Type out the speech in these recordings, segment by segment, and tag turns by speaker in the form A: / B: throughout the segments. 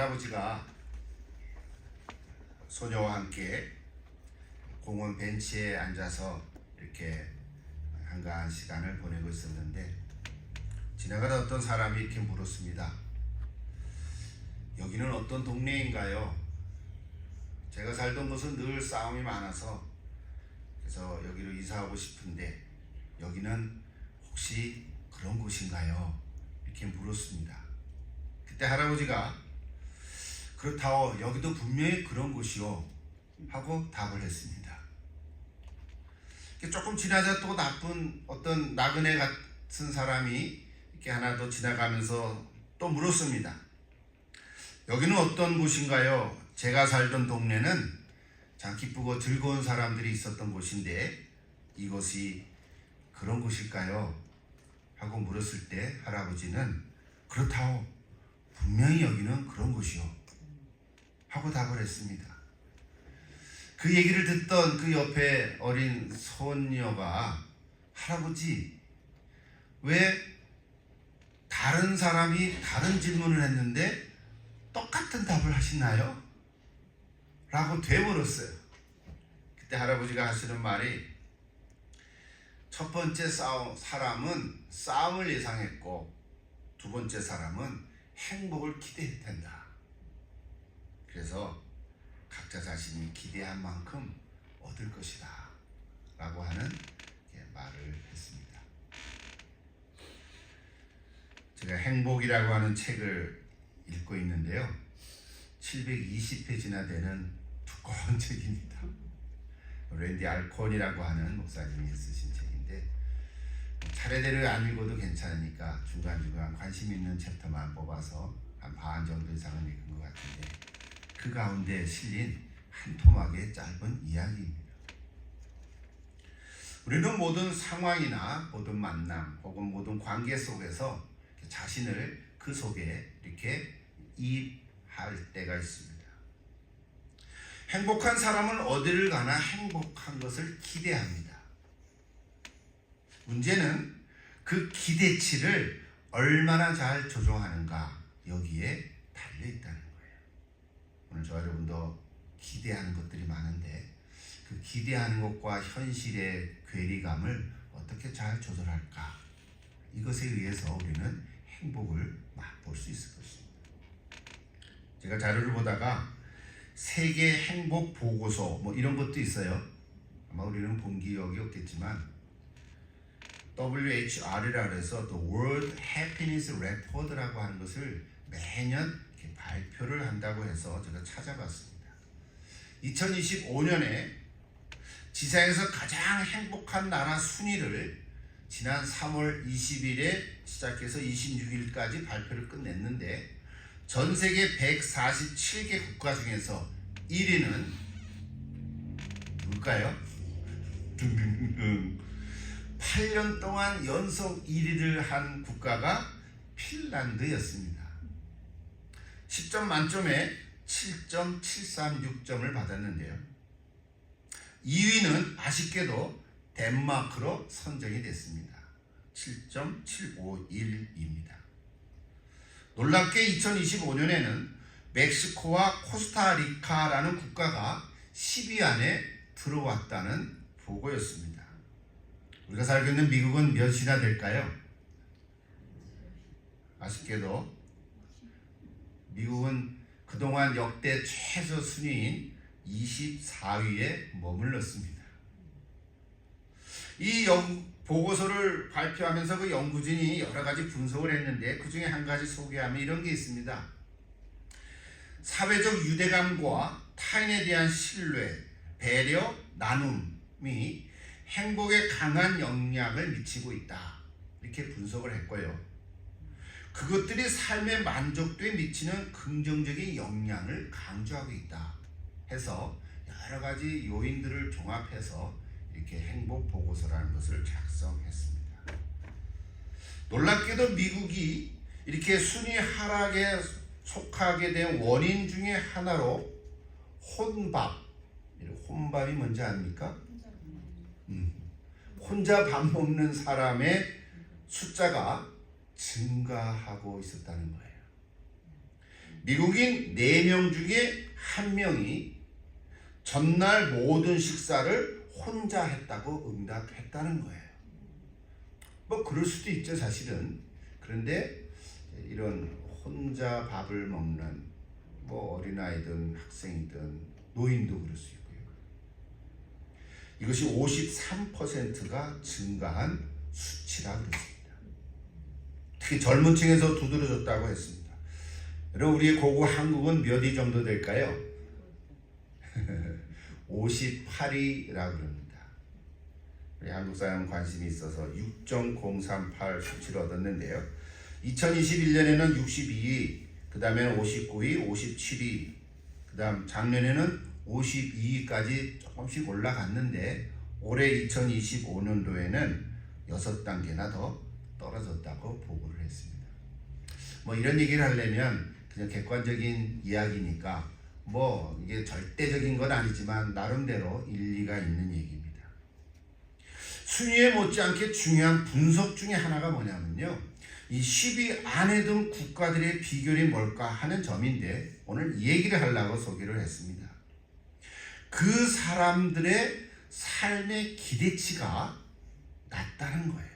A: 할아버지가 소녀와 함께 공원 벤치에 앉아서 이렇게 한가한 시간을 보내고 있었는데 지나가다 어떤 사람이 이렇게 물었습니다. 여기는 어떤 동네인가요? 제가 살던 곳은 늘 싸움이 많아서 그래서 여기로 이사하고 싶은데 여기는 혹시 그런 곳인가요? 이렇게 물었습니다. 그때 할아버지가 그렇다오, 여기도 분명히 그런 곳이요 하고 답을 했습니다. 조금 지나자 또 나쁜 어떤 나그네 같은 사람이 이렇게 하나 더 지나가면서 또 물었습니다. 여기는 어떤 곳인가요? 제가 살던 동네는 참 기쁘고 즐거운 사람들이 있었던 곳인데 이곳이 그런 곳일까요? 하고 물었을 때 할아버지는 그렇다오, 분명히 여기는 그런 곳이요 하고 답을 했습니다. 그 얘기를 듣던 그 옆에 어린 손녀가 할아버지, 왜 다른 사람이 다른 질문을 했는데 똑같은 답을 하시나요? 라고 되물었어요. 그때 할아버지가 하시는 말이 첫 번째 사람은 싸움을 예상했고 두 번째 사람은 행복을 기대했단다. 그래서 각자 자신이 기대한 만큼 얻을 것이다 라고 하는 말을 했습니다. 제가 행복이라고 하는 책을 읽고 있는데요, 720페이지나 되는 두꺼운 책입니다. 랜디 알콘이라고 하는 목사님이 쓰신 책인데 차례대로 안 읽어도 괜찮으니까 중간중간 관심 있는 챕터만 뽑아서 한 반 정도 이상은 읽은 것 같은데 그 가운데 실린 한 토막의 짧은 이야기입니다. 우리는 모든 상황이나 모든 만남 혹은 모든 관계 속에서 자신을 그 속에 이렇게 이입할 때가 있습니다. 행복한 사람은 어디를 가나 행복한 것을 기대합니다. 문제는 그 기대치를 얼마나 잘 조정하는가 여기에 달려있다는 거예요. 오늘 저와 여러분도 기대하는 것들이 많은데 그 기대하는 것과 현실의 괴리감을 어떻게 잘 조절할까? 이것에 의해서 우리는 행복을 맛볼 수 있을 것입니다. 제가 자료를 보다가 세계 행복 보고서 뭐 이런 것도 있어요. 아마 우리는 본 기억이 없겠지만 WHR이라 해서 The World Happiness Report라고 하는 것을 매년 이렇게 발표를 한다고 해서 제가 찾아봤습니다. 2025년에 지상에서 가장 행복한 나라 순위를 지난 3월 20일에 시작해서 26일까지 발표를 끝냈는데 전 세계 147개 국가 중에서 1위는 누굴까요? 8년 동안 연속 1위를 한 국가가 핀란드였습니다. 10점 만점에 7.736점을 받았는데요. 2위는 아쉽게도 덴마크로 선정이 됐습니다. 7.751입니다. 놀랍게 2025년에는 멕시코와 코스타리카라는 국가가 10위 안에 들어왔다는 보고였습니다. 우리가 살고 있는 미국은 몇이나 될까요? 아쉽게도 미국은 그동안 역대 최저 순위인 24위에 머물렀습니다. 이 보고서를 발표하면서 그 연구진이 여러 가지 분석을 했는데 그 중에 한 가지 소개하면 이런 게 있습니다. 사회적 유대감과 타인에 대한 신뢰, 배려, 나눔이 행복에 강한 영향을 미치고 있다. 이렇게 분석을 했고요. 그것들이 삶의 만족도에 미치는 긍정적인 영향을 강조하고 있다 해서 여러 가지 요인들을 종합해서 이렇게 행복 보고서라는 것을 작성했습니다. 놀랍게도 미국이 이렇게 순위 하락에 속하게 된 원인 중에 하나로 혼밥이 뭔지 아닙니까? 혼자 밥 먹는 사람의 숫자가 증가하고 있었다는 거예요. 미국인 4명 중에 1명이 전날 모든 식사를 혼자 했다고 응답했다는 거예요. 뭐 그럴 수도 있죠, 사실은. 그런데 이런 혼자 밥을 먹는 뭐 어린아이든 학생이든 노인도 그럴 수 있고요. 이것이 53%가 증가한 수치라고 그랬습니다. 특히 젊은 층에서 두드러졌다고 했습니다. 여러분, 우리의 고고 한국은 몇 위 정도 될까요? 58위라고 그럽니다. 우리 한국 사람 관심이 있어서 6.038 수치를 얻었는데요. 2021년에는 62위, 그 다음에는 59위, 57위, 그 다음 작년에는 52위까지 조금씩 올라갔는데 올해 2025년도에는 6단계나 더 떨어졌다고 보고를 했습니다. 뭐 이런 얘기를 하려면 그냥 객관적인 이야기니까 뭐 이게 절대적인 건 아니지만 나름대로 일리가 있는 얘기입니다. 순위에 못지않게 중요한 분석 중에 하나가 뭐냐면요, 이 10위 안에 든 국가들의 비결이 뭘까 하는 점인데 오늘 이 얘기를 하려고 소개를 했습니다. 그 사람들의 삶의 기대치가 낮다는 거예요.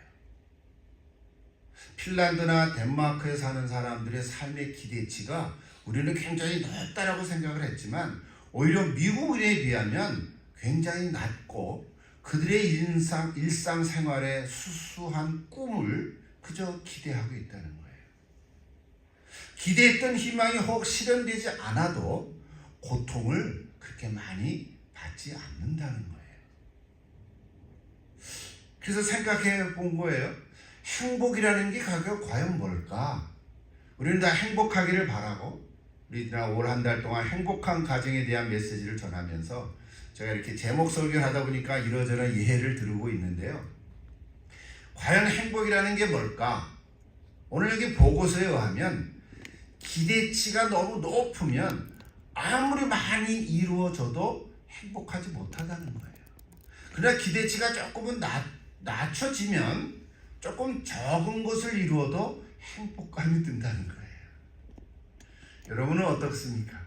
A: 핀란드나 덴마크에 사는 사람들의 삶의 기대치가 우리는 굉장히 높다라고 생각을 했지만 오히려 미국인에 비하면 굉장히 낮고 그들의 일상생활의 수수한 꿈을 그저 기대하고 있다는 거예요. 기대했던 희망이 혹 실현되지 않아도 고통을 그렇게 많이 받지 않는다는 거예요. 그래서 생각해 본 거예요. 행복이라는 게 과연 뭘까? 우리는 다 행복하기를 바라고 우리가 올 한 달 동안 행복한 가정에 대한 메시지를 전하면서 제가 이렇게 제목 설교를 하다 보니까 이러저런 예를 들고 있는데요. 과연 행복이라는 게 뭘까? 오늘 여기 보고서에 의하면 기대치가 너무 높으면 아무리 많이 이루어져도 행복하지 못하다는 거예요. 그러나 기대치가 조금은 낮춰지면 조금 적은 것을 이루어도 행복감이 든다는 거예요. 여러분은 어떻습니까?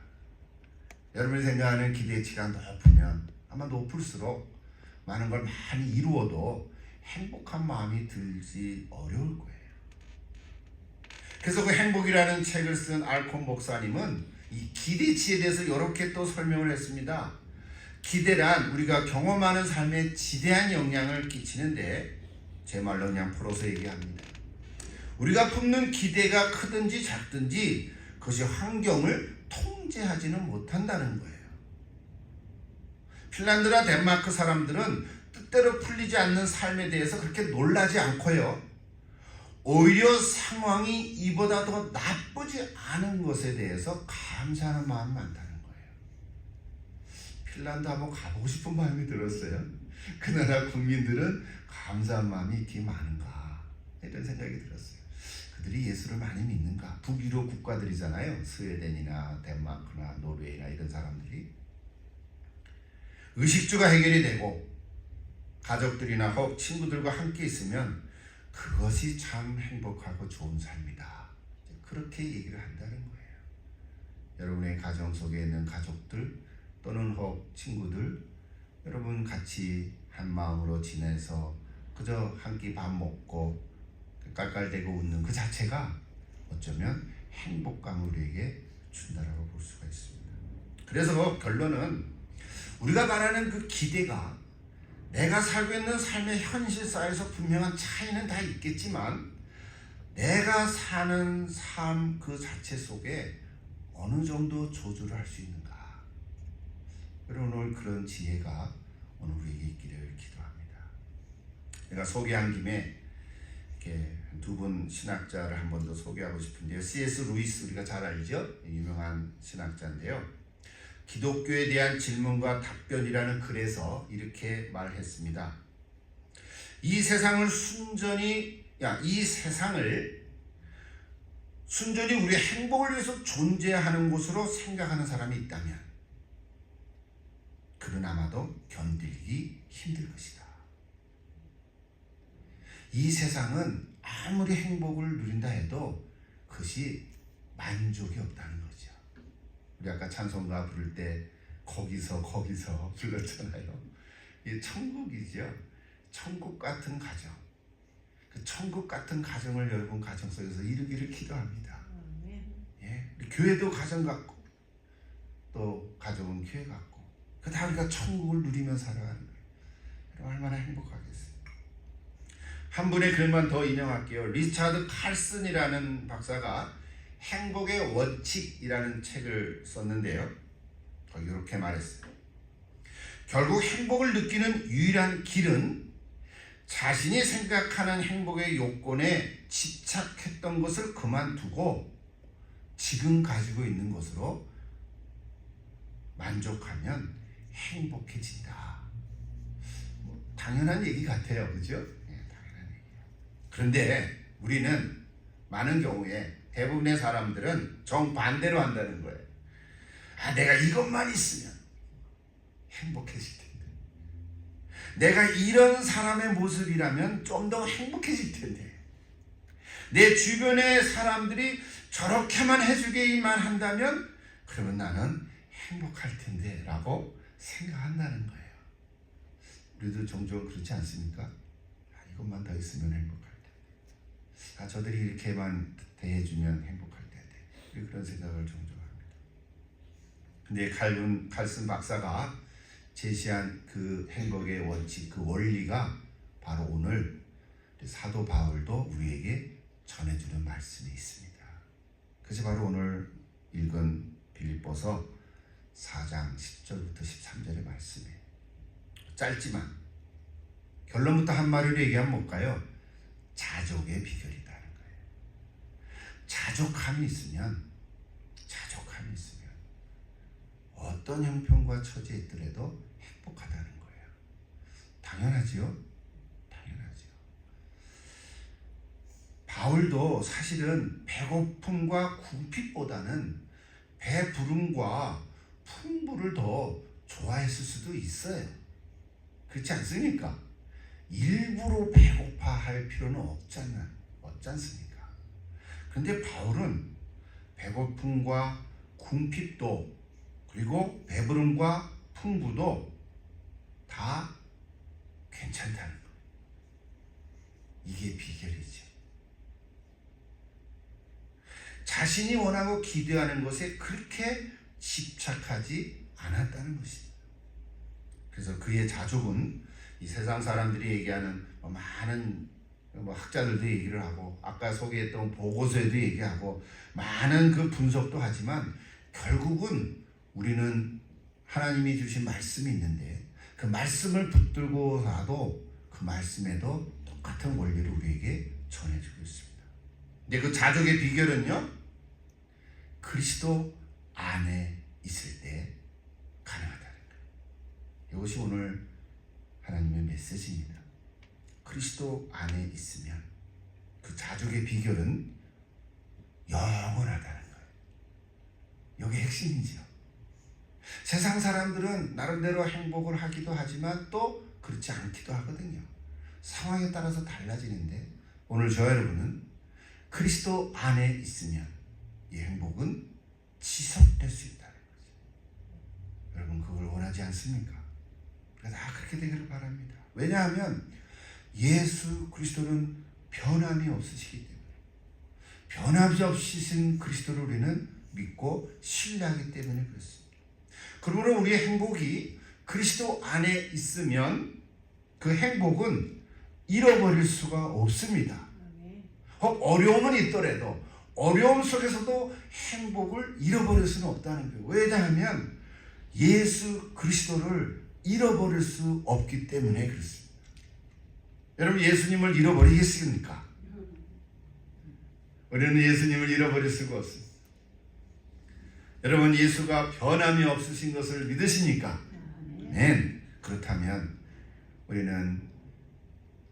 A: 여러분이 생각하는 기대치가 높으면 아마 높을수록 많은 걸 많이 이루어도 행복한 마음이 들지 어려울 거예요. 그래서 그 행복이라는 책을 쓴 알콘 목사님은 이 기대치에 대해서 이렇게 또 설명을 했습니다. 기대란 우리가 경험하는 삶에 지대한 영향을 끼치는데 제 말로 그냥 풀어서 얘기합니다. 우리가 품는 기대가 크든지 작든지 그것이 환경을 통제하지는 못한다는 거예요. 핀란드나 덴마크 사람들은 뜻대로 풀리지 않는 삶에 대해서 그렇게 놀라지 않고요. 오히려 상황이 이보다 더 나쁘지 않은 것에 대해서 감사하는 마음이 많다는 거예요. 핀란드 한번 가보고 싶은 마음이 들었어요. 그 나라 국민들은 감사한 마음이 이렇게 많은가 이런 생각이 들었어요. 그들이 예수를 많이 믿는가? 북유럽 국가들이잖아요. 스웨덴이나 덴마크나 노르웨이나 이런 사람들이. 의식주가 해결이 되고 가족들이나 혹 친구들과 함께 있으면 그것이 참 행복하고 좋은 삶이다. 그렇게 얘기를 한다는 거예요. 여러분의 가정 속에 있는 가족들 또는 혹 친구들, 여러분 같이 한 마음으로 지내서 그저 한 끼 밥 먹고 깔깔대고 웃는 그 자체가 어쩌면 행복감을 우리에게 준다라고 볼 수가 있습니다. 그래서 결론은 우리가 말하는 그 기대가 내가 살고 있는 삶의 현실사에서 분명한 차이는 다 있겠지만 내가 사는 삶 그 자체 속에 어느 정도 조절을 할 수 있는가? 여러분 오늘 그런 지혜가 오늘 우리에게 있기를 기도합니다. 내가 소개한 김에 이렇게 두 분 신학자를 한 번 더 소개하고 싶은데요. C.S. 루이스 우리가 잘 알죠? 유명한 신학자인데요. 기독교에 대한 질문과 답변이라는 글에서 이렇게 말했습니다. 이 세상을 순전히 우리의 행복을 위해서 존재하는 곳으로 생각하는 사람이 있다면 그는 아마도 견디기 힘들 것이다. 이 세상은 아무리 행복을 누린다 해도 그것이 만족이 없다는 거죠. 우리 아까 찬송가 부를 때 거기서 불렀잖아요. 이 천국이죠. 천국 같은 가정. 그 천국 같은 가정을 여러분 가정 속에서 이루기를 기도합니다. 예, 우리 교회도 가정 같고 또 가정은 교회 같고 그다 우리가 천국을 누리며 살아가는 거예요. 여러분 얼마나 행복하겠어요. 한 분의 글만 더 인용할게요. 리차드 칼슨이라는 박사가 행복의 원칙이라는 책을 썼는데요. 이렇게 말했어요. 결국 행복을 느끼는 유일한 길은 자신이 생각하는 행복의 요건에 집착했던 것을 그만두고 지금 가지고 있는 것으로 만족하면 행복해진다. 당연한 얘기 같아요. 그죠? 네, 당연한 얘기예요. 그런데 우리는 많은 경우에 대부분의 사람들은 정반대로 한다는 거예요. 내가 이것만 있으면 행복해질 텐데. 내가 이런 사람의 모습이라면 좀 더 행복해질 텐데. 내 주변의 사람들이 저렇게만 해주기만 한다면 그러면 나는 행복할 텐데 라고 생각한다는 거예요. 우리도 종종 그렇지 않습니까? 이것만 더 있으면 행복할 텐데. 저들이 이렇게만 대해주면 행복할 텐데. 우리 그런 생각을 종종 합니다. 근데 칼슨 박사가 제시한 그 행복의 원칙, 그 원리가 바로 오늘 사도 바울도 우리에게 전해주는 말씀이 있습니다. 그것이 바로 오늘 읽은 빌립보서 4장 10절부터 13절의 말씀이에요. 짧지만 결론부터 한 마디로 얘기하면 뭘까요? 자족의 비결이라는 거예요. 자족함이 있으면 어떤 형편과 처지에 있더라도 행복하다는 거예요. 당연하지요? 당연하지요. 바울도 사실은 배고픔과 궁핍보다는 배부름과 풍부를 더 좋아했을 수도 있어요. 그렇지 않습니까? 일부러 배고파할 필요는 없지 않습니까? 그런데 바울은 배고픔과 궁핍도 그리고 배부름과 풍부도 다 괜찮다는 거예요. 이게 비결이죠. 자신이 원하고 기대하는 것에 그렇게 집착하지 않았다는 것입니다. 그래서 그의 자족은 이 세상 사람들이 얘기하는 많은 학자들도 얘기를 하고 아까 소개했던 보고서에도 얘기하고 많은 그 분석도 하지만 결국은 우리는 하나님이 주신 말씀이 있는데 그 말씀을 붙들고라도 그 말씀에도 똑같은 원리를 우리에게 전해주고 있습니다. 근데 그 자족의 비결은요, 그리스도 안에 있을 때 가능하다는 거예요. 이것이 오늘 하나님의 메시지입니다. 그리스도 안에 있으면 그 자족의 비결은 영원하다는 거예요. 이게 핵심이죠. 세상 사람들은 나름대로 행복을 하기도 하지만 또 그렇지 않기도 하거든요. 상황에 따라서 달라지는데 오늘 저와 여러분은 그리스도 안에 있으면 이 행복은 지속될 수 있다는 거죠. 여러분 그걸 원하지 않습니까? 그래서 다 그렇게 되기를 바랍니다. 왜냐하면 예수 그리스도는 변함이 없으시기 때문에 변함이 없으신 그리스도를 우리는 믿고 신뢰하기 때문에 그렇습니다. 그러므로 우리의 행복이 그리스도 안에 있으면 그 행복은 잃어버릴 수가 없습니다. 혹 어려움은 있더라도 어려움 속에서도 행복을 잃어버릴 수는 없다는 거예요. 왜냐하면 예수 그리스도를 잃어버릴 수 없기 때문에 그렇습니다. 여러분 예수님을 잃어버리겠습니까? 우리는 예수님을 잃어버릴 수가 없습니다. 여러분 예수가 변함이 없으신 것을 믿으십니까? 네. 그렇다면 우리는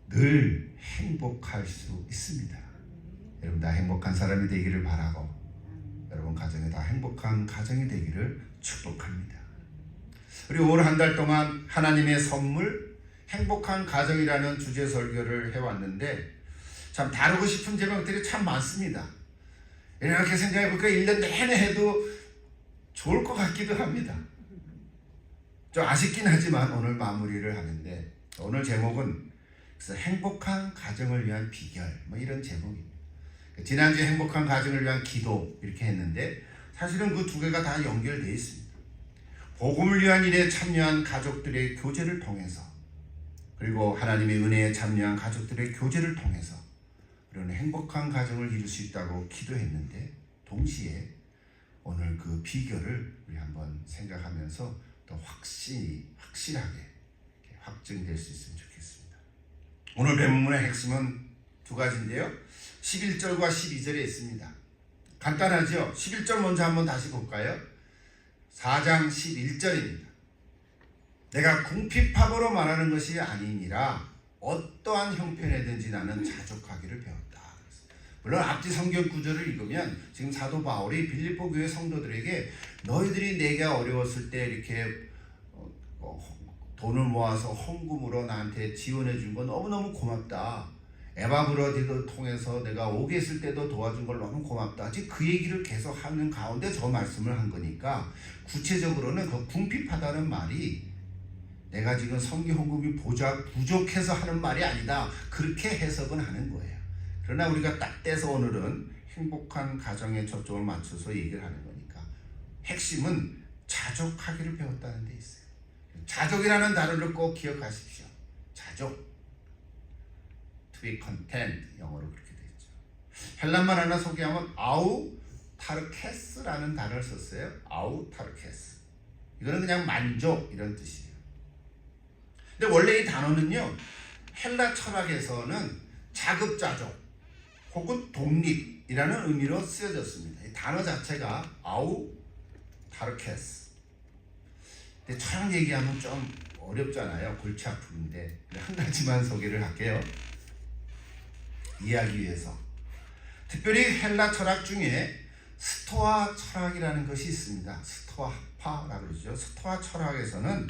A: 늘 행복할 수 있습니다. 여러분 다 행복한 사람이 되기를 바라고 여러분 가정에 다 행복한 가정이 되기를 축복합니다. 우리 올 한 달 동안 하나님의 선물 행복한 가정이라는 주제 설교를 해왔는데 참 다루고 싶은 제목들이 참 많습니다. 이렇게 생각해보니까 1년 내내 해도 좋을 것 같기도 합니다. 좀 아쉽긴 하지만 오늘 마무리를 하는데, 오늘 제목은 그래서 행복한 가정을 위한 비결, 뭐 이런 제목입니다. 지난주 행복한 가정을 위한 기도 이렇게 했는데, 사실은 그 두 개가 다 연결되어 있습니다. 복음을 위한 일에 참여한 가족들의 교제를 통해서, 그리고 하나님의 은혜에 참여한 가족들의 교제를 통해서 우리는 행복한 가정을 이룰 수 있다고 기도했는데, 동시에 오늘 그 비결을 우리 한번 생각하면서 더 확실하게 확증될 수 있으면 좋겠습니다. 오늘 본문의 핵심은 두 가지인데요, 11절과 12절에 있습니다. 간단하죠? 11절 먼저 한번 다시 볼까요? 4장 11절입니다. 내가 궁핍함으로 말하는 것이 아니니라 어떠한 형편에든지 나는 자족하기를 배웠다. 물론 앞뒤 성경 구절을 읽으면 지금 사도 바울이 빌립보 교회 성도들에게 너희들이 내가 어려웠을 때 이렇게 돈을 모아서 헌금으로 나한테 지원해 준 건 너무너무 고맙다. 에바브로디도 통해서 내가 오게 했을 때도 도와준 걸 너무 고맙다. 즉 그 얘기를 계속 하는 가운데 저 말씀을 한 거니까, 구체적으로는 그 궁핍하다는 말이 내가 지금 성기 헌금이 부족해서 하는 말이 아니다, 그렇게 해석은 하는 거예요. 그러나 우리가 딱 떼서 오늘은 행복한 가정에 초점을 맞춰서 얘기를 하는 거니까, 핵심은 자족하기를 배웠다는 데 있어요. 자족이라는 단어를 꼭 기억하십시오. 자족, to be content, 영어로 그렇게 되어 있죠. 헬란말 하나 소개하면 아우타르케스라는 단어를 썼어요. 아우타르케스, 이거는 그냥 만족 이런 뜻이에요. 근데 원래 이 단어는요, 헬라 철학에서는 자급자족 혹은 독립이라는 의미로 쓰여졌습니다. 이 단어 자체가 아우타르케스. 근데 철학 얘기하면 좀 어렵잖아요. 골치 아픈데 한 가지만 소개를 할게요, 이해하기 위해서. 특별히 헬라 철학 중에 스토아 철학이라는 것이 있습니다. 스토아파라고 그러죠. 스토아 철학에서는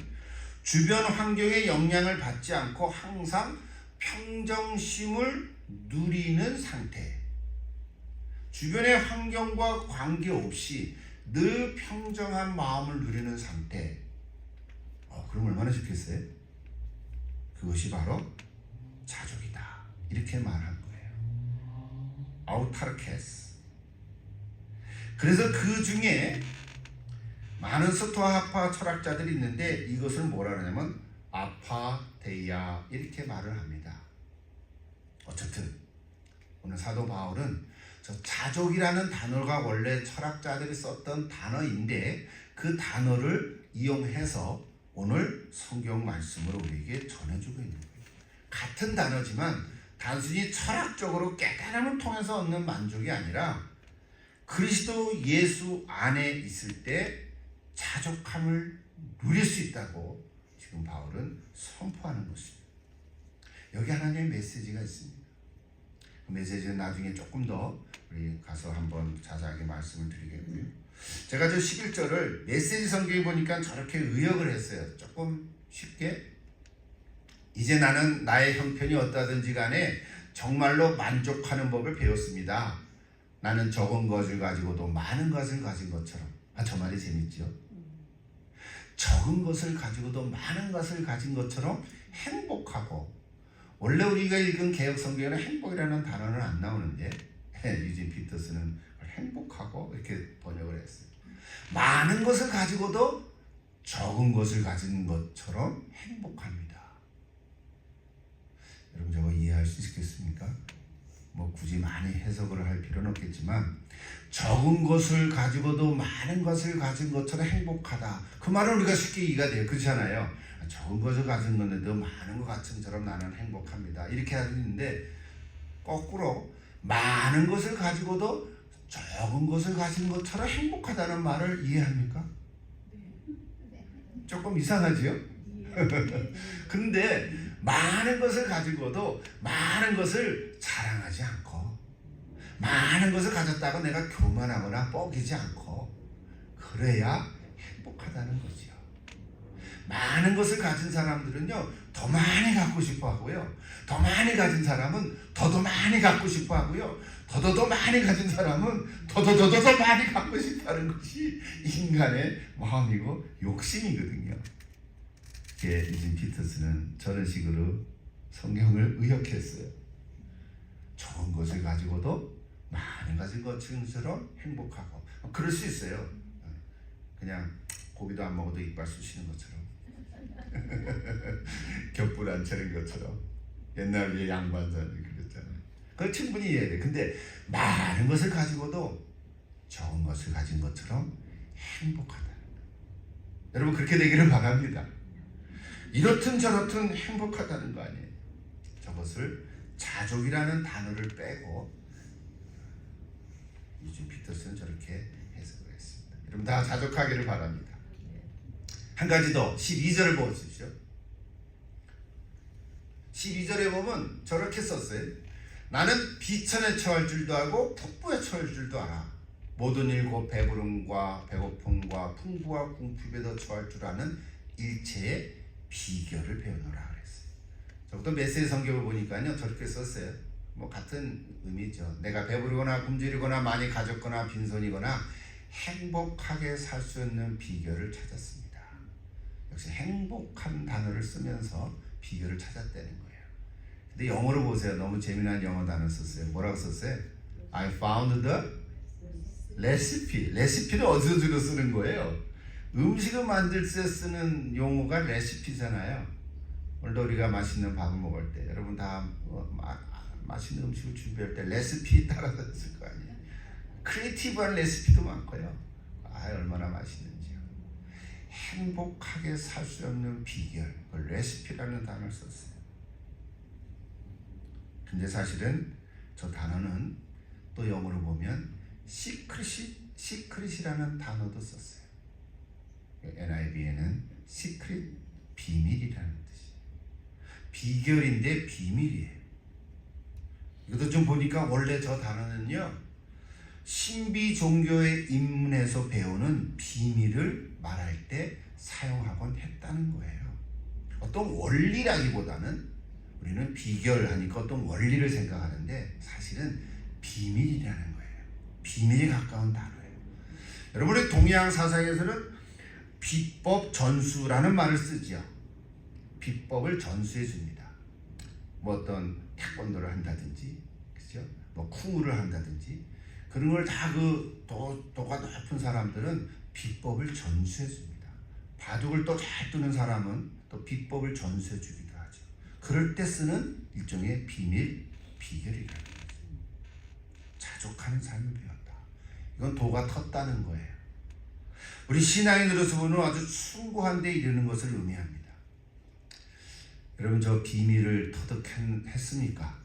A: 주변 환경의 영향을 받지 않고 항상 평정심을 누리는 상태, 주변의 환경과 관계없이 늘 평정한 마음을 누리는 상태. 그럼 얼마나 좋겠어요? 그것이 바로 자족이다, 이렇게 말한 거예요. 아우타르케스. 그래서 그 중에 많은 스토아파 철학자들이 있는데 이것을 뭐라 그러냐면 아파데이아 이렇게 말을 합니다. 어쨌든 오늘 사도 바울은 저 자족이라는 단어가 원래 철학자들이 썼던 단어인데 그 단어를 이용해서 오늘 성경 말씀으로 우리에게 전해주고 있는 거예요. 같은 단어지만 단순히 철학적으로 깨달음을 통해서 얻는 만족이 아니라 그리스도 예수 안에 있을 때 자족함을 누릴 수 있다고 지금 바울은 선포하는 것입니다. 여기 하나님의 메시지가 있습니다. 그 메시지는 나중에 조금 더 우리 가서 한번 자세하게 말씀을 드리겠고요. 제가 저 11절을 메시지 성경에 보니까 저렇게 의역을 했어요. 조금 쉽게. 이제 나는 나의 형편이 어떠하든지 간에 정말로 만족하는 법을 배웠습니다. 나는 적은 것을 가지고도 많은 것을 가진 것처럼. 저 말이 재밌죠? 적은 것을 가지고도 많은 것을 가진 것처럼 행복하고, 원래 우리가 읽은 개혁 성경에는 행복이라는 단어는 안 나오는데 유진 피터스는 행복하고 이렇게 번역을 했어요. 많은 것을 가지고도 적은 것을 가진 것처럼 행복합니다. 여러분 저거 이해할 수 있겠습니까? 뭐 굳이 많이 해석을 할 필요는 없겠지만 적은 것을 가지고도 많은 것을 가진 것처럼 행복하다, 그 말은 우리가 쉽게 이해가 돼요. 그렇잖아요. 적은 것을 가진 건데도 많은 것 같은 처럼 나는 행복합니다, 이렇게 하는데, 거꾸로 많은 것을 가지고도 적은 것을 가진 것처럼 행복하다는 말을 이해합니까? 조금 이상하지요? 근데 많은 것을 가지고도 많은 것을 자랑하지 않고, 많은 것을 가졌다고 내가 교만하거나 뻐기지 않고 그래야 행복하다는 거지요. 많은 것을 가진 사람들은요 더 많이 갖고 싶어 하고요, 더 많이 가진 사람은 더 많이 갖고 싶어 하고요, 더더더 많이 가진 사람은 더더더더 많이 갖고 싶다는 것이 인간의 마음이고 욕심이거든요. 유진 피터스는 저런 식으로 성경을 의역했어요. 좋은 것을 가지고도 많이 가진 것처럼 행복하고, 그럴 수 있어요. 그냥 고기도 안 먹어도 이빨 쑤시는 것처럼 겹불 안 차는 것처럼 옛날 위에 양반사는 그랬잖아요. 그걸 충분히 이해해. 근데 많은 것을 가지고도 적은 것을 가진 것처럼 행복하다. 여러분 그렇게 되기를 바랍니다. 이렇든 저렇든 행복하다는 거 아니에요. 저것을 자족이라는 단어를 빼고 유진 피터스는 저렇게 해석을 했습니다. 여러분 다 자족하기를 바랍니다. 한 가지 더 12절을 보십시오. 12절에 보면 저렇게 썼어요. 나는 비천에 처할 줄도 알고 북부에 처할 줄도 알아. 모든 일 곧 배부름과 배고픔과 풍부와 궁핍에도 처할 줄 아는 일체의 비결을 배우노라 그랬어요. 저것도 메시지 성경을 보니까요 저렇게 썼어요. 뭐 같은 의미죠. 내가 배부르거나 굶주리거나 많이 가졌거나 빈손이거나 행복하게 살 수 있는 비결을 찾았습니다. 역시 행복한 단어를 쓰면서 비결을 찾았다는 거예요. 근데 영어로 보세요. 너무 재미난 영어 단어 썼어요. 뭐라고 썼어요? I found the recipe. 레시피를 어디서 주로 쓰는 거예요? 음식을 만들 때 쓰는 용어가 레시피잖아요. 오늘도 우리가 맛있는 밥을 먹을 때 여러분 다 맛있는 음식을 준비할 때 레시피 따라서 쓸 거 아니에요. 크리에이티브한 레시피도 많고요. 얼마나 맛있는지요. 행복하게 살 수 없는 비결, 그 레시피라는 단어를 썼어요. 근데 사실은 저 단어는 또 영어로 보면 시크릿이라는 단어도 썼어요. NIV에는 시크릿, 비밀이라는 뜻이에요. 비결인데 비밀이에요. 이것도 좀 보니까 원래 저 단어는요 신비 종교의 입문에서 배우는 비밀을 말할 때 사용하곤 했다는 거예요. 어떤 원리라기보다는 우리는 비결 하니까 어떤 원리를 생각하는데 사실은 비밀이라는 거예요. 비밀에 가까운 단어예요. 여러분의 동양 사상에서는 비법 전수라는 말을 쓰죠. 비법을 전수해 줍니다. 뭐 어떤 태권도를 한다든지, 그죠? 뭐 쿵우를 한다든지 그런 걸 다 도가 높은 사람들은 비법을 전수해 줍니다. 바둑을 또 잘 두는 사람은 또 비법을 전수해 주기도 하죠. 그럴 때 쓰는 일종의 비밀, 비결이라는 거죠. 자족하는 삶을 배웠다. 이건 도가 텄다는 거예요. 우리 신앙인으로서 보는 아주 숭고한 데 이르는 것을 의미합니다. 여러분 저 비밀을 터득했습니까?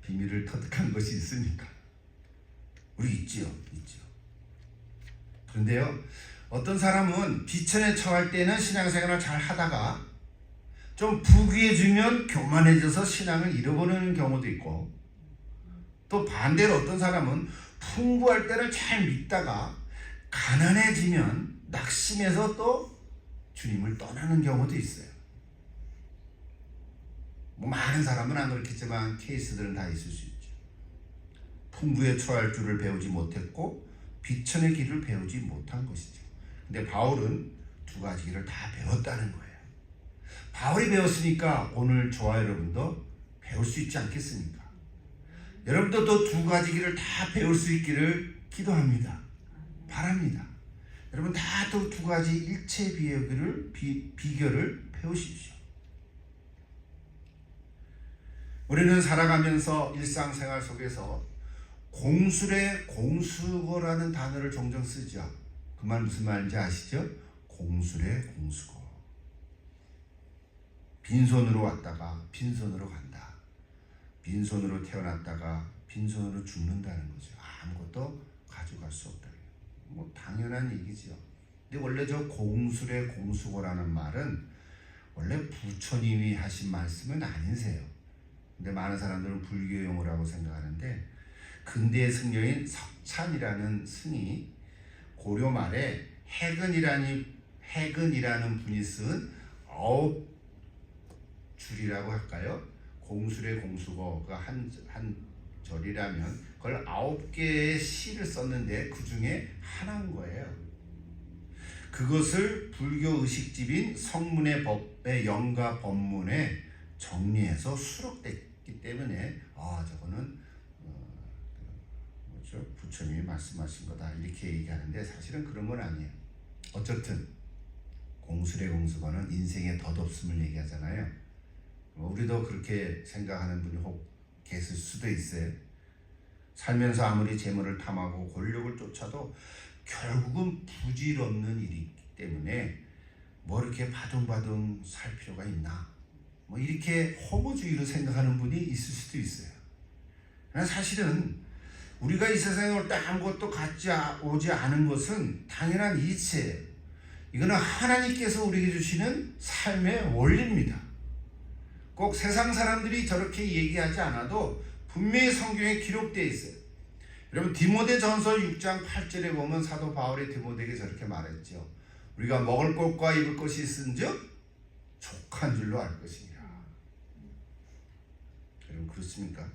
A: 비밀을 터득한 것이 있습니까? 우리 있지요. 그런데요 어떤 사람은 비천에 처할 때는 신앙생활을 잘 하다가 좀 부귀해지면 교만해져서 신앙을 잃어버리는 경우도 있고, 또 반대로 어떤 사람은 풍부할 때를 잘 믿다가 가난해지면 낙심해서 또 주님을 떠나는 경우도 있어요. 뭐 많은 사람은 안 그렇겠지만 케이스들은 다 있을 수 있죠. 풍부에 처할 줄을 배우지 못했고 비천의 길을 배우지 못한 것이죠. 근데 바울은 두 가지 길을 다 배웠다는 거예요. 바울이 배웠으니까 오늘 저와 여러분도 배울 수 있지 않겠습니까? 여러분도 또 두 가지 길을 다 배울 수 있기를 기도합니다. 바랍니다. 여러분 다 또 두 가지 일체 비결을 배우십시오. 우리는 살아가면서 일상생활 속에서 공술의 공수거라는 단어를 종종 쓰죠. 그 말 무슨 말인지 아시죠? 공술의 공수거. 빈손으로 왔다가 빈손으로 간다. 빈손으로 태어났다가 빈손으로 죽는다는 거죠. 아무것도 가져갈 수 없다. 뭐 당연한 얘기죠. 근데 원래 저 공술의 공수거라는 말은 원래 부처님이 하신 말씀은 아니세요. 근데 많은 사람들은 불교 용어라고 생각하는데 근대의 승려인 석찬이라는 스님이 고려 말에 해근이라는 분이 쓴 9줄이라고 할까요? 공술의 공수거가 한 절이라면 그걸 9개의 시를 썼는데 그 중에 하나인 거예요. 그것을 불교 의식집인 성문의 법의 영가 법문에 정리해서 수록됐기 때문에 저거는 뭐죠? 부처님이 말씀하신 거다 이렇게 얘기하는데 사실은 그런 건 아니에요. 어쨌든 공술의 공수거는 인생의 덧없음을 얘기하잖아요. 우리도 그렇게 생각하는 분이 혹 계실 수도 있어요. 살면서 아무리 재물을 탐하고 권력을 쫓아도 결국은 부질없는 일이기 때문에 뭐 이렇게 바둥바둥 살 필요가 있나, 뭐 이렇게 허무주의로 생각하는 분이 있을 수도 있어요. 그러나 사실은 우리가 이 세상에 올 때 아무것도 갖지 오지 않은 것은 당연한 이치예요. 이거는 하나님께서 우리에게 주시는 삶의 원리입니다. 꼭 세상 사람들이 저렇게 얘기하지 않아도 분명히 성경에 기록되어 있어요. 여러분 디모데전서 6장 8절에 보면 사도 바울이 디모데에게 저렇게 말했죠. 우리가 먹을 것과 입을 것이 있은즉 족한 줄로 알 것이니라. 여러분 그렇습니까?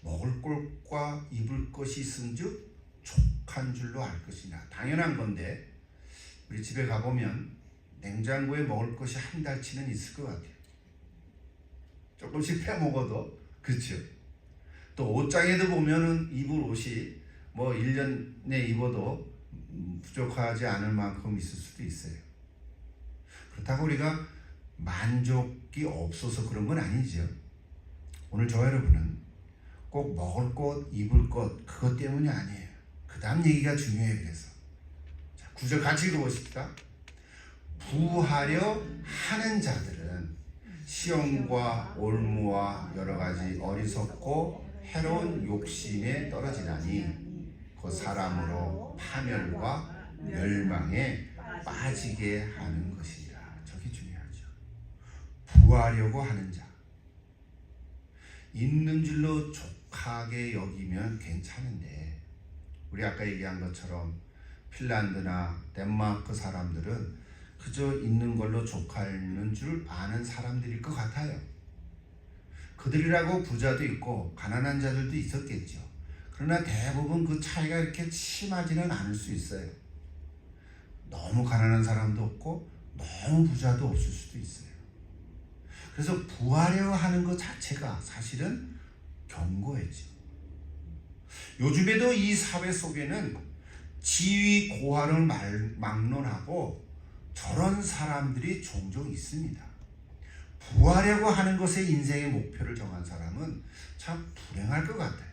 A: 먹을 것과 입을 것이 있은즉 족한 줄로 알 것이니라. 당연한 건데 우리 집에 가보면 냉장고에 먹을 것이 한 달치는 있을 것 같아요. 조금씩 빼먹어도. 그렇죠? 또 옷장에도 보면은 입을 옷이 뭐 1년에 입어도 부족하지 않을 만큼 있을 수도 있어요. 그렇다고 우리가 만족이 없어서 그런 건 아니죠. 오늘 저 여러분은 꼭 먹을 것, 입을 것 그것 때문이 아니에요. 그 다음 얘기가 중요해요. 그래서 자, 9절 같이 읽어보십시다. 부하려 하는 자들은 시험과 올무와 여러 가지 어리석고 해로운 욕심에 떨어지나니 그 사람으로 파멸과 멸망에 빠지게 하는 것이라. 저게 중요하죠. 부하려고 하는 자, 있는 줄로 족하게 여기면 괜찮은데 우리 아까 얘기한 것처럼 핀란드나 덴마크 사람들은 그저 있는 걸로 족하는 줄 아는 사람들일 것 같아요. 그들이라고 부자도 있고 가난한 자들도 있었겠죠. 그러나 대부분 그 차이가 이렇게 심하지는 않을 수 있어요. 너무 가난한 사람도 없고 너무 부자도 없을 수도 있어요. 그래서 부하려 하는 것 자체가 사실은 경고했죠. 요즘에도 이 사회 속에는 지위 고하를 막론하고 저런 사람들이 종종 있습니다. 부하려고 하는 것에 인생의 목표를 정한 사람은 참 불행할 것 같아요.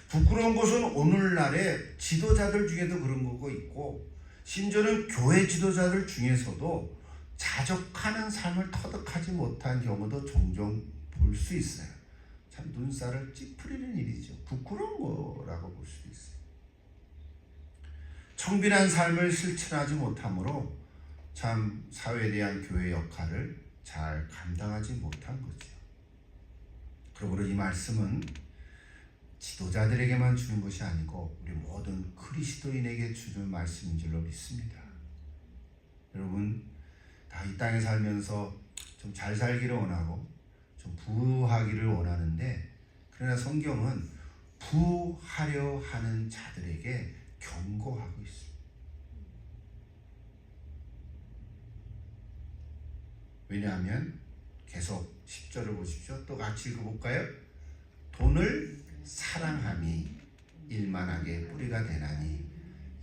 A: 부끄러운 것은 오늘날의 지도자들 중에도 그런 거고 있고 심지어는 교회 지도자들 중에서도 자족하는 삶을 터득하지 못한 경우도 종종 볼 수 있어요. 참 눈살을 찌푸리는 일이죠. 부끄러운 거라고 볼 수도 있어요. 청빈한 삶을 실천하지 못함으로 참 사회에 대한 교회 역할을 잘 감당하지 못한 거죠. 그러므로 이 말씀은 지도자들에게만 주는 것이 아니고 우리 모든 그리스도인에게 주는 말씀인 줄로 믿습니다. 여러분 다 이 땅에 살면서 좀 잘 살기를 원하고 좀 부하기를 원하는데 그러나 성경은 부하려 하는 자들에게 경고하고 있습니다. 왜냐하면 계속 10절을 보십시오. 또 같이 읽어볼까요? 돈을 사랑함이 일만하게 뿌리가 되나니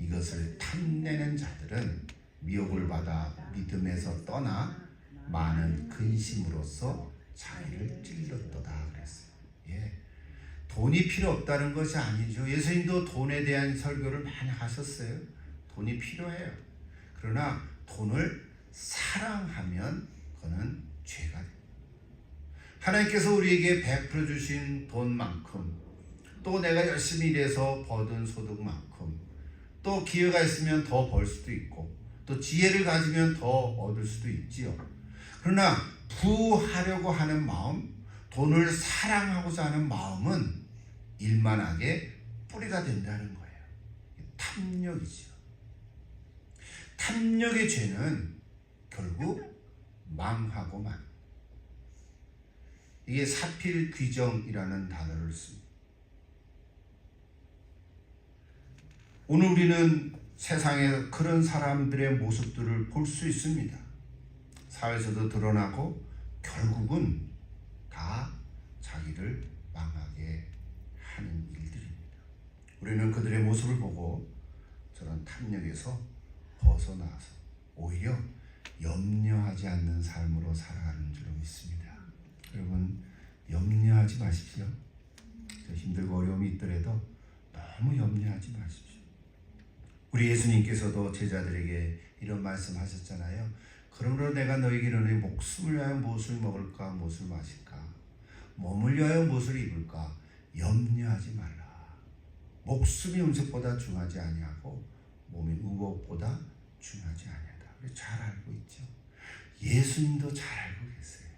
A: 이것을 탐내는 자들은 미혹을 받아 믿음에서 떠나 많은 근심으로써 자기를 찔렀도다 그랬어요. 돈이 필요 없다는 것이 아니죠. 예수님도 돈에 대한 설교를 많이 하셨어요. 돈이 필요해요. 그러나 돈을 사랑하면 그거는 죄가 됩니다. 하나님께서 우리에게 베풀어 주신 돈만큼 또 내가 열심히 일해서 버는 소득만큼 또 기회가 있으면 더 벌 수도 있고 또 지혜를 가지면 더 얻을 수도 있지요. 그러나 부하려고 하는 마음, 돈을 사랑하고자 하는 마음은 일만하게 뿌리가 된다는 거예요. 탐욕이죠. 탐욕의 죄는 결국 망하고만. 이게 사필귀정이라는 단어를 씁니다. 오늘 우리는 세상에 그런 사람들의 모습들을 볼 수 있습니다. 사회에서도 드러나고 결국은 다 자기를 망하게 하는 일들입니다. 우리는 그들의 모습을 보고 저런 탐욕에서 벗어나서 오히려 염려하지 않는 삶으로 살아가는 줄로 믿습니다. 여러분, 염려하지 마십시오. 힘들고 어려움이 있더라도 너무 염려하지 마십시오. 우리 예수님께서도 제자들에게 이런 말씀하셨잖아요. 그러므로 내가 너에게 이르노니 목숨을 위하여 무엇을 먹을까 무엇을 마실까 몸을 위하여 무엇을 입을까 염려하지 말라. 목숨이 음식보다 중하지 아니하고 몸이 의복보다 중하지 아니하다. 우리 잘 알고 있죠. 예수님도 잘 알고 계세요.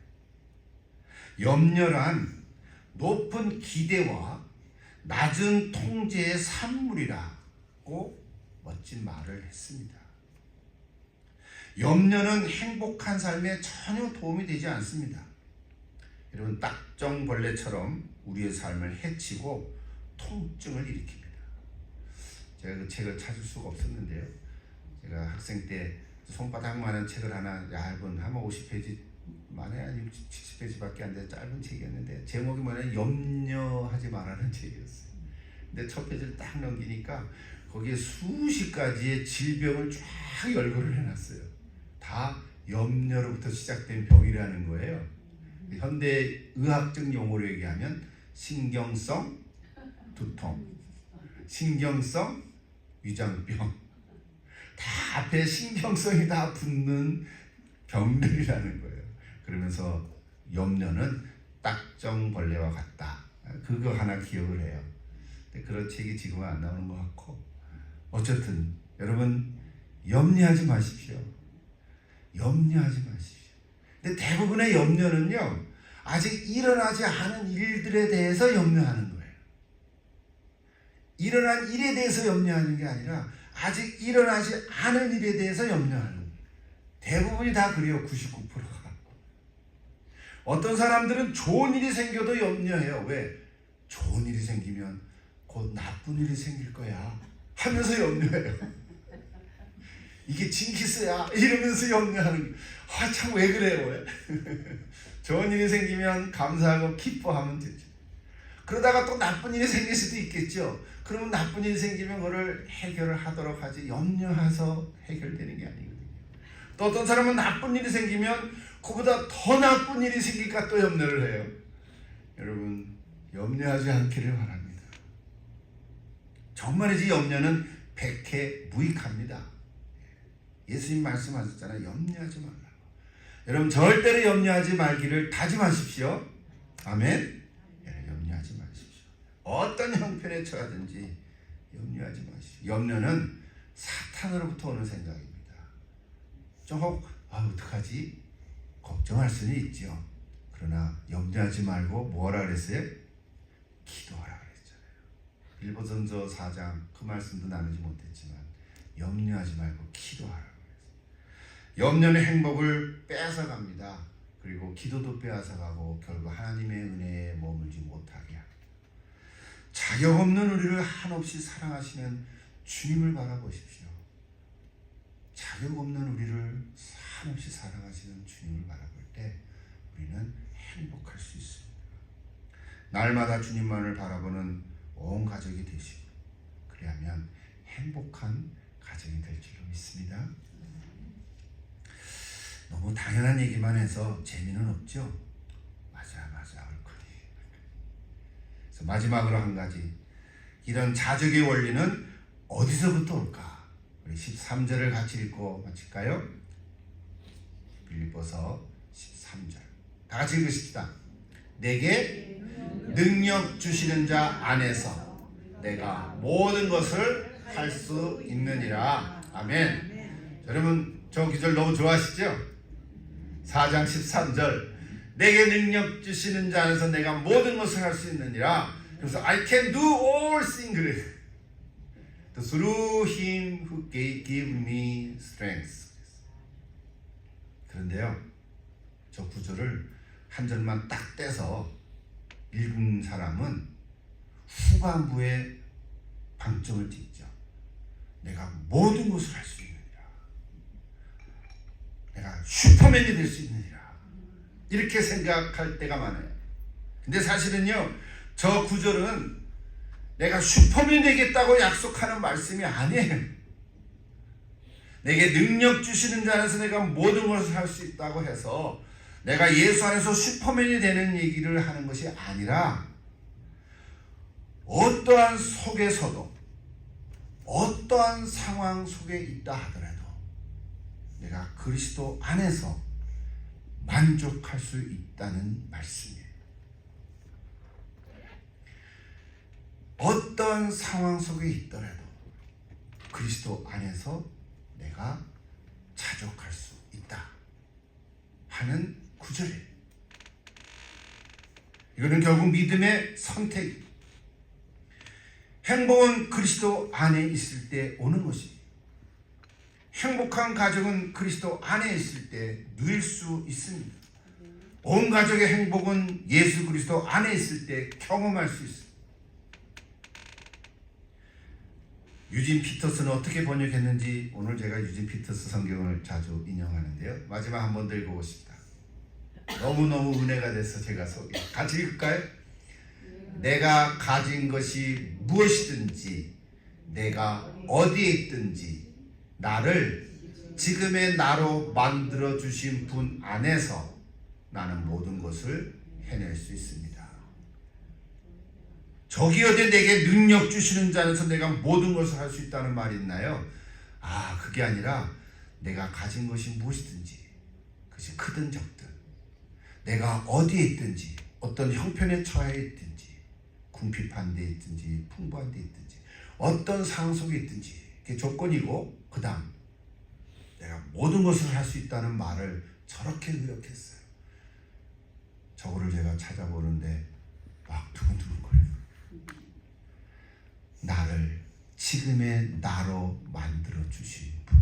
A: 염려란 높은 기대와 낮은 통제의 산물이라고 멋진 말을 했습니다. 염려는 행복한 삶에 전혀 도움이 되지 않습니다. 여러분, 딱정벌레처럼 우리의 삶을 해치고 통증을 일으킵니다. 제가 그 책을 찾을 수가 없었는데요. 제가 학생 때 손바닥만한 책을 하나 얇은 한 50페이지 만에 한 70페이지밖에 안 되는 짧은 책이었는데 제목이 뭐냐면 염려하지 말라는 책이었어요. 근데 첫 페이지를 딱 넘기니까 거기에 수십 가지의 질병을 쫙 열거를 해놨어요. 다 염려로부터 시작된 병이라는 거예요. 현대 의학적 용어로 얘기하면 신경성 두통, 신경성 위장병, 다 앞에 신경성이 다 붙는 병들이라는 거예요. 그러면서 염려는 딱정벌레와 같다. 그거 하나 기억을 해요. 근데 그런 책이 지금은 안 나오는 것 같고, 어쨌든 여러분 염려하지 마십시오. 염려하지 마십시오. 근데 대부분의 염려는요, 아직 일어나지 않은 일들에 대해서 염려하는 거예요. 일어난 일에 대해서 염려하는 게 아니라 아직 일어나지 않은 일에 대해서 염려하는 거예요. 대부분이 다 그래요. 99%가. 어떤 사람들은 좋은 일이 생겨도 염려해요. 왜? 좋은 일이 생기면 곧 나쁜 일이 생길 거야 하면서 염려해요. 이게 징기스야 이러면서 염려하는. 참 왜 그래요? 왜? 좋은 일이 생기면 감사하고 기뻐하면 되죠. 그러다가 또 나쁜 일이 생길 수도 있겠죠. 그러면 나쁜 일이 생기면 그걸 해결을 하도록 하지 염려해서 해결되는 게 아니거든요. 또 어떤 사람은 나쁜 일이 생기면 그보다 더 나쁜 일이 생길까 또 염려를 해요. 여러분, 염려하지 않기를 바랍니다. 정말이지 염려는 백해무익합니다. 예수님 말씀하셨잖아요. 염려하지 말라고. 여러분, 절대로 염려하지 말기를 다짐하십시오. 아멘. 염려하지 마십시오. 어떤 형편에 처하든지 염려하지 마십시오. 염려는 사탄으로부터 오는 생각입니다. 어떡하지? 걱정할 수는 있죠. 그러나 염려하지 말고 뭐라 그랬어요? 기도하라 그랬잖아요. 빌보전서 4장 그 말씀도 나누지 못했지만 염려하지 말고 기도하라. 염려는 행복을 빼앗아갑니다. 그리고 기도도 빼앗아가고 결국 하나님의 은혜에 머물지 못하게 합니다. 자격 없는 우리를 한없이 사랑하시는 주님을 바라보십시오. 자격 없는 우리를 한없이 사랑하시는 주님을 바라볼 때 우리는 행복할 수 있습니다. 날마다 주님만을 바라보는 온 가족이 되시고, 그리하면 행복한 가정이 될 줄로 믿습니다. 너무 당연한 얘기만 해서 재미는 없죠? 맞아 옳거니. 그래서 마지막으로 한 가지, 이런 자족의 원리는 어디서부터 올까? 우리 13절을 같이 읽고 마칠까요? 빌립보서 13절 다 같이 읽으십시다. 내게 능력 주시는 자 안에서 내가 모든 것을 할 수 있느니라. 아멘. 여러분, 저 기절 너무 좋아하시죠? 4장 13절 내게 능력 주시는 자 안에서 내가 모든 것을 할 수 있느니라. 그래서 I can do all things through him who give me strength. 그런데요, 저 구절을 한 절만 딱 떼서 읽은 사람은 후반부에 방점을 찍죠. 내가 모든 것을 할 수 있느니라. 내가 슈퍼맨이 될 수 있느니라. 이렇게 생각할 때가 많아요. 근데 사실은요, 저 구절은 내가 슈퍼맨이 되겠다고 약속하는 말씀이 아니에요. 내게 능력 주시는 자 안에서 내가 모든 것을 할 수 있다고 해서 내가 예수 안에서 슈퍼맨이 되는 얘기를 하는 것이 아니라, 어떠한 속에서도 어떠한 상황 속에 있다 하더라도 내가 그리스도 안에서 만족할 수 있다는 말씀이에요. 어떤 상황 속에 있더라도 그리스도 안에서 내가 자족할 수 있다 하는 구절이에요. 이거는 결국 믿음의 선택. 행복은 그리스도 안에 있을 때 오는 것입니다. 행복한 가정은 그리스도 안에 있을 때 누릴 수 있습니다. 온 가족의 행복은 예수 그리스도 안에 있을 때 경험할 수 있습니다. 유진 피터스는 어떻게 번역했는지 오늘 제가 유진 피터스 성경을 자주 인용하는데요. 마지막 한 번 더 읽어보십시다. 너무너무 은혜가 돼서 제가 같이 읽을까요? 내가 가진 것이 무엇이든지 내가 어디에 있든지 나를 지금의 나로 만들어 주신 분 안에서 나는 모든 것을 해낼 수 있습니다. 저기 어디 내게 능력 주시는 자 안에서 내가 모든 것을 할 수 있다는 말이 있나요? 그게 아니라 내가 가진 것이 무엇이든지, 그것이 크든 적든, 내가 어디에 있든지, 어떤 형편에 처해 있든지, 궁핍한 데 있든지 풍부한 데 있든지 어떤 상황 속에 있든지, 그게 조건이고, 그 다음 내가 모든 것을 할 수 있다는 말을 저렇게 의역했어요. 저거를 제가 찾아보는데 막 두근두근거려요. 나를 지금의 나로 만들어 주신 분,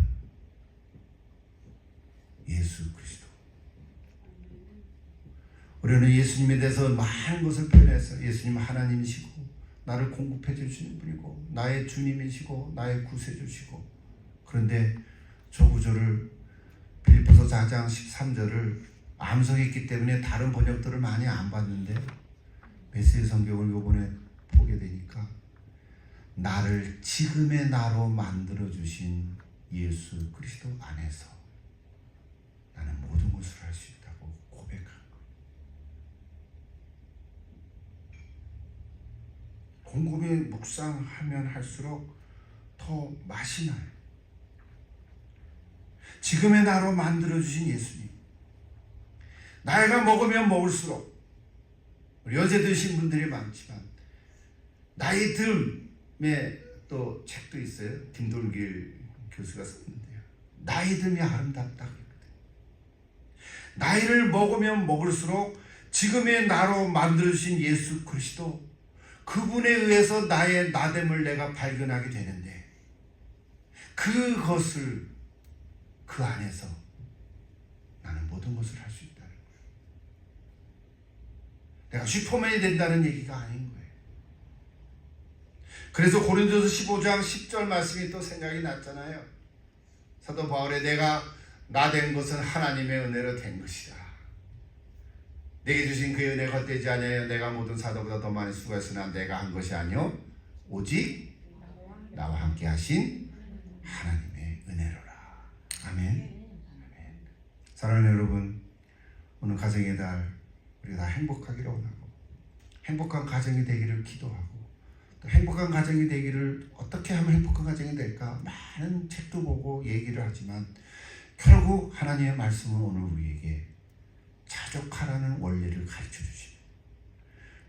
A: 예수 그리스도. 우리는 예수님에 대해서 많은 것을 표현해서 예수님은 하나님이시고 나를 공급해 주시는 분이고 나의 주님이시고 나의 구세주시고, 그런데 저 구절을 빌립보서 4장 13절을 암송했기 때문에 다른 번역들을 많이 안 봤는데 메시지 성경을 요번에 보게 되니까 나를 지금의 나로 만들어 주신 예수 그리스도 안에서 나는 모든 것을 할 수 있다고 고백한 것. 곰곰이 묵상하면 할수록 더 맛이 나요. 지금의 나로 만들어주신 예수님. 나이가 먹으면 먹을수록, 우리 여제 드신 분들이 많지만 나이 듦에 또 책도 있어요. 김돌길 교수가 썼는데요. 나이 듦이 아름답다. 나이를 먹으면 먹을수록 지금의 나로 만들어주신 예수 그리스도, 그분에 의해서 나의 나됨을 내가 발견하게 되는데, 그것을 그 안에서 나는 모든 것을 할 수 있다는 거예요. 내가 슈퍼맨이 된다는 얘기가 아닌 거예요. 그래서 고린도서 15장 10절 말씀이 또 생각이 났잖아요. 사도 바울의 내가 나 된 것은 하나님의 은혜로 된 것이다. 내게 주신 그의 은혜가 헛되지 아니하여 내가 모든 사도보다 더 많이 수고했으나 내가 한 것이 아니요 오직 나와 함께 하신 하나님의 은혜로라. 아멘. 아멘. 사랑하는 여러분, 오늘 가정의 달 우리가 다 행복하기를 원하고 행복한 가정이 되기를 기도하고, 또 행복한 가정이 되기를 어떻게 하면 행복한 가정이 될까 많은 책도 보고 얘기를 하지만 결국 하나님의 말씀은 오늘 우리에게 자족하라는 원리를 가르쳐 주십니다.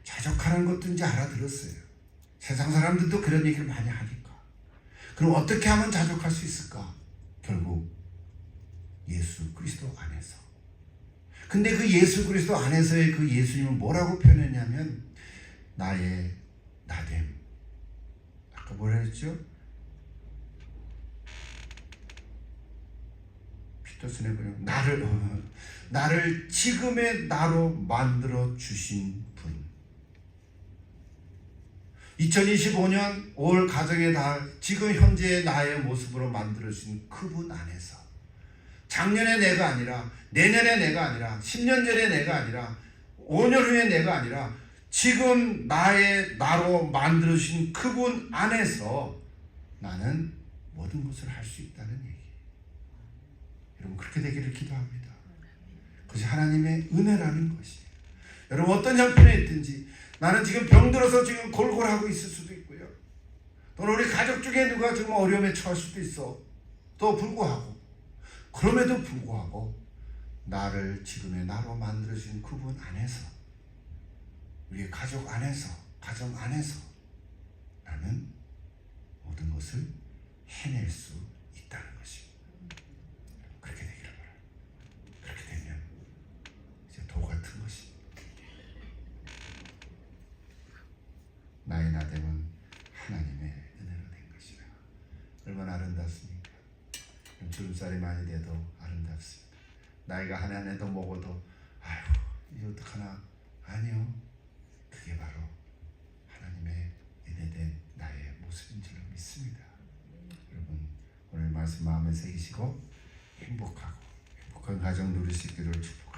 A: 자족하라는 것도 이제 알아들었어요. 세상 사람들도 그런 얘기를 많이 하니까. 그럼 어떻게 하면 자족할 수 있을까? 결국 예수 그리스도 안에서. 근데 그 예수 그리스도 안에서의 그 예수님은 뭐라고 표현했냐면 나의 나됨. 아까 뭐라 했죠? 피터슨의 번역, 나를 지금의 나로 만들어 주신 분. 2025년 5월 가정의 달, 지금 현재의 나의 모습으로 만들어 주신 그분 안에서, 작년의 내가 아니라, 내년의 내가 아니라, 10년 전의 내가 아니라, 5년 후의 내가 아니라, 지금 나의 나로 만들어 주신 그분 안에서 나는 모든 것을 할 수 있다는 얘기예요. 여러분, 그렇게 되기를 기도합니다. 그것이 하나님의 은혜라는 것이에요. 여러분, 어떤 형편에 있든지, 나는 지금 병들어서 지금 골골하고 있을 수도 있고요, 또는 우리 가족 중에 누가 지금 어려움에 처할 수도 있어. 또 그럼에도 불구하고 나를 지금의 나로 만들어진 그분 안에서, 우리의 가족 안에서, 가정 안에서 나는 모든 것을 해낼 수 있다는 것입니다. 그렇게 되기를 바랍니다. 그렇게 되면 이제 도 같은 것입니다. 나의 나됨은 하나님의 은혜로 된 것이다. 얼마나 아름답습니까? 주름살이 많이 돼도 아름답습니다. 나이가 하나에도 먹어도 아유 이제 어떡하나, 아니요, 그게 바로 하나님의 은혜된 나의 모습인 줄 믿습니다. 여러분, 오늘 말씀 마음에 새기시고 행복한 가정 누리시기를 축복합니다.